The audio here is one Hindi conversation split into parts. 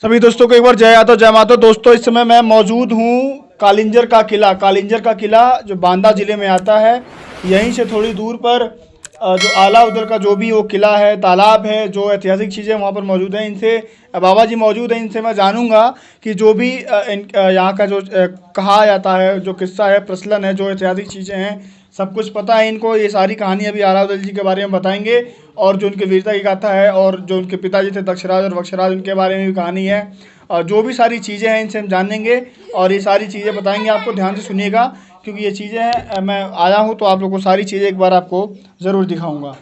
सभी दोस्तों को एक बार जय यादव जय माता। दोस्तों इस समय मैं मौजूद हूँ कालिंजर का किला जो बांदा जिले में आता है। यहीं से थोड़ी दूर पर जो आला उदल का जो भी वो किला है, तालाब है, जो ऐतिहासिक चीज़ें वहाँ पर मौजूद हैं। इनसे बाबा जी मौजूद हैं, इनसे मैं जानूंगा कि जो भी यहाँ का जो कहा जाता है, जो किस्सा है, प्रचलन है, जो ऐतिहासिक चीज़ें हैं, सब कुछ पता है इनको। ये सारी कहानी अभी आला उदल जी के बारे में बताएंगे और जो उनकी वीरता की गाथा है और जो उनके पिताजी थे दक्षराज और वक्षराज, उनके बारे में भी कहानी है। और जो भी सारी चीज़ें हैं इनसे हम जानेंगे और ये सारी चीज़ें बताएंगे आपको। ध्यान से सुनिएगा क्योंकि ये चीज़ें हैं, मैं आया हूँ तो आप लोगों को सारी चीज़ें एक बार आपको ज़रूर दिखाऊंगा।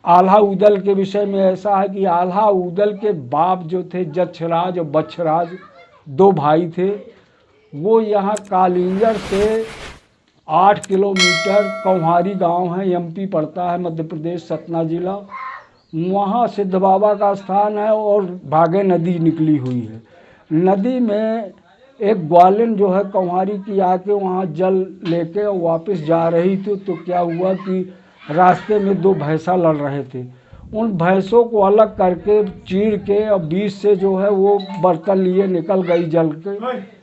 आल्हा उदल के विषय में ऐसा है कि आल्हा उदल के बाप जो थे जक्षराज और बच्छराज, दो भाई थे। वो यहाँ कालिंजर से 8 किलोमीटर कौहारी गांव है, एमपी पड़ता है, मध्य प्रदेश, सतना जिला। वहाँ सिद्ध बाबा का स्थान है और भागे नदी निकली हुई है। नदी में एक ग्वालिन जो है कौहारी की आके वहाँ जल लेके वापस जा रही थी, तो क्या हुआ कि रास्ते में दो भैंसा लड़ रहे थे। उन भैंसों को अलग करके चीर के और बीच से जो है वो बर्तन लिए निकल गई जल के।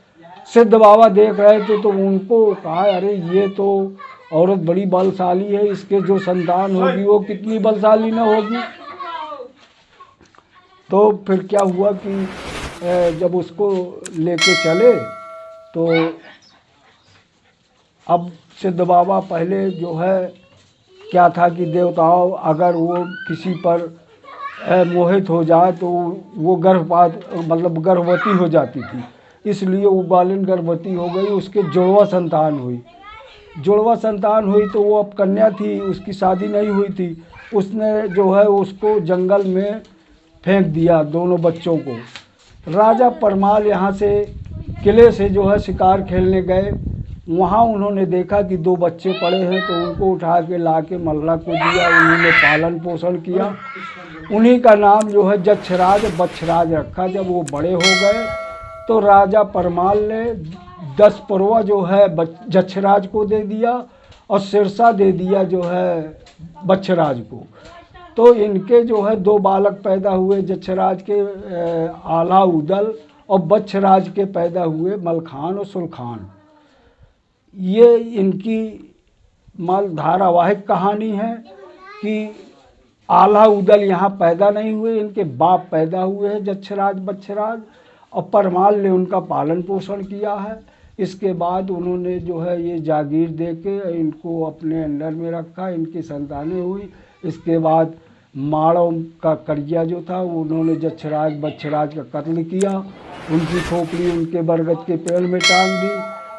सिद्ध बाबा देख रहे थे तो उनको कहा, अरे ये तो औरत बड़ी बलशाली है, इसके जो संतान होगी वो कितनी बलशाली न होगी। तो फिर क्या हुआ कि जब उसको लेके चले तो अब सिद्ध बाबा पहले जो है क्या था कि देवताओं अगर वो किसी पर मोहित हो जाए तो वो गर्भपात मतलब गर्भवती हो जाती थी, इसलिए वो ग्वालिन गर्भवती हो गई। उसके जुड़वा संतान हुई तो वो अब कन्या थी, उसकी शादी नहीं हुई थी। उसने जो है उसको जंगल में फेंक दिया, दोनों बच्चों को। राजा परमाल यहाँ से किले से जो है शिकार खेलने गए। वहाँ उन्होंने देखा कि दो बच्चे पड़े हैं, तो उनको उठा के ला के मल्ला को दिया। उन्होंने पालन पोषण किया। उन्हीं का नाम जो है जक्षराज बच्छराज रखा। जब वो बड़े हो गए तो राजा परमाल ने 10 परवा जो है जक्षराज को दे दिया और सिरसा दे दिया जो है बच्छराज को। तो इनके जो है 2 बालक पैदा हुए, जक्षराज के आला उदल और बच्छराज के पैदा हुए मलखान और सुलखान। ये इनकी धारावाहिक कहानी है कि आला उदल यहाँ पैदा नहीं हुए, इनके बाप पैदा हुए हैं जक्षराज बच्छराज, और परमाल ने उनका पालन पोषण किया है। इसके बाद उन्होंने जो है ये जागीर दे के इनको अपने अंडर में रखा, इनकी संतानें हुई। इसके बाद माड़ों का कड़िया जो था उन्होंने जक्षराज बच्छराज का कत्ल किया, उनकी खोपड़ी उनके बरगद के पेड़ में टांग दी।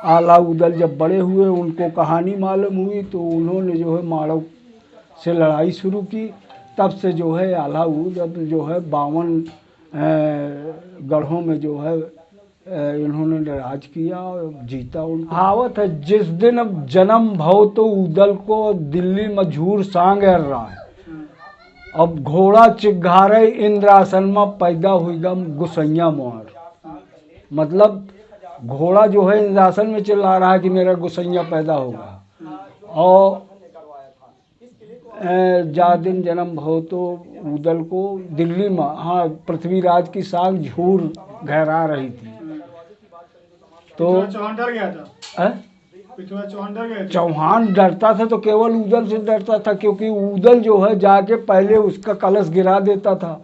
आला उदल जब बड़े हुए उनको कहानी मालूम हुई तो उन्होंने जो है माड़ों से लड़ाई शुरू की। तब से जो है आला उदल जो है 52 गढ़ों में जो है इन्होंने राज किया और जीता। उनका कहावत है, जिस दिन अब जन्म भव तो उदल को दिल्ली मजहूर सांगर रहा है। अब घोड़ा चिघारे इंद्रासन में पैदा हुई गम गुसैया मोर। मतलब घोड़ा जो है इंद्रासन में चिल्ला रहा है कि मेरा गुसैया पैदा होगा। और जा दिन जन्म भव तो उदल को दिल्ली में, हाँ, पृथ्वीराज की सांग झूर गहरा रही थी। तो चौहान डर गया था। चौहान डरता था तो केवल उदल से डरता था, क्योंकि उदल जो है जाके पहले उसका कलश गिरा देता था।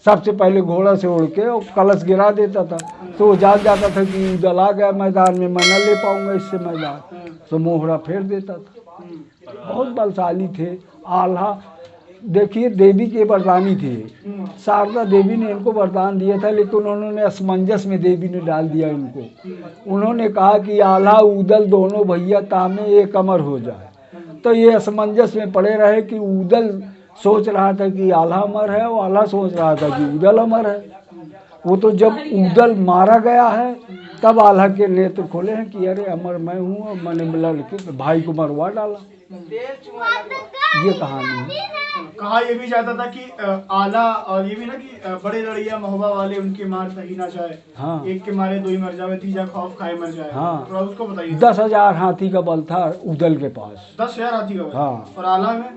सबसे पहले घोड़ा से उड़ के और कलश गिरा देता था। तो वो जान जाता था कि उदल आ गया मैदान में, मैं न ले पाऊंगा इससे मैदान, तो मोहरा फेर देता था। बहुत बलशाली थे आल्हा। देखिए देवी के वरदानी थे, शारदा देवी ने इनको वरदान दिया था, लेकिन उन्होंने असमंजस में देवी ने डाल दिया इनको। उन्होंने कहा कि आल्हा उदल दोनों भैया तामे एक अमर हो जाए। तो ये असमंजस में पड़े रहे कि उदल सोच रहा था कि आल्हा अमर है और आल्हा सोच रहा था कि उदल अमर है। वो तो जब उदल मारा गया है तब आल्हा के नेत्र खोले हैं कि अरे अमर मैं हूँ और मैंने लड़के भाई को मरवा डाला। ये कहानी है। कहा ये भी जाता था कि आला और ये भी ना कि बड़े लड़िया महुआ वाले उनके मार सही ना जाए। हाँ। एक के मारे दो ही मर जाए, तीजा खौफ खाए मर जाए। हाँ। थोड़ा उसको बताइए। 10,000 हाथी का बल था उदल के पास। 10,000 हाथी का बल। हाँ। और आला में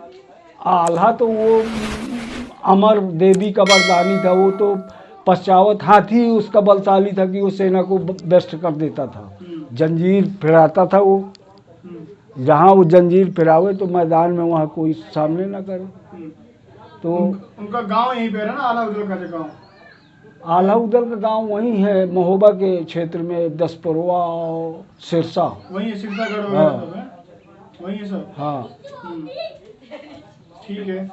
आल्हा तो वो अमर देवी का वरदानी था। वो तो पश्चावत हाथी उसका बलशाली था कि वो सेना को बेस्ट कर देता था। जंजीर फिराता था वो, जहाँ वो जंजीर फिरावे तो मैदान में वहाँ कोई सामने ना करे। तो उनका गांव यहीं पे है ना, आला उदल का जो गांव? आला उदल का गांव वहीं है, महोबा के क्षेत्र में, दसपरवा और सिरसा। वहीं है, सिरसागढ़ हाँ। वगैरह सब है, वहीं है सब। हाँ। ठीक है।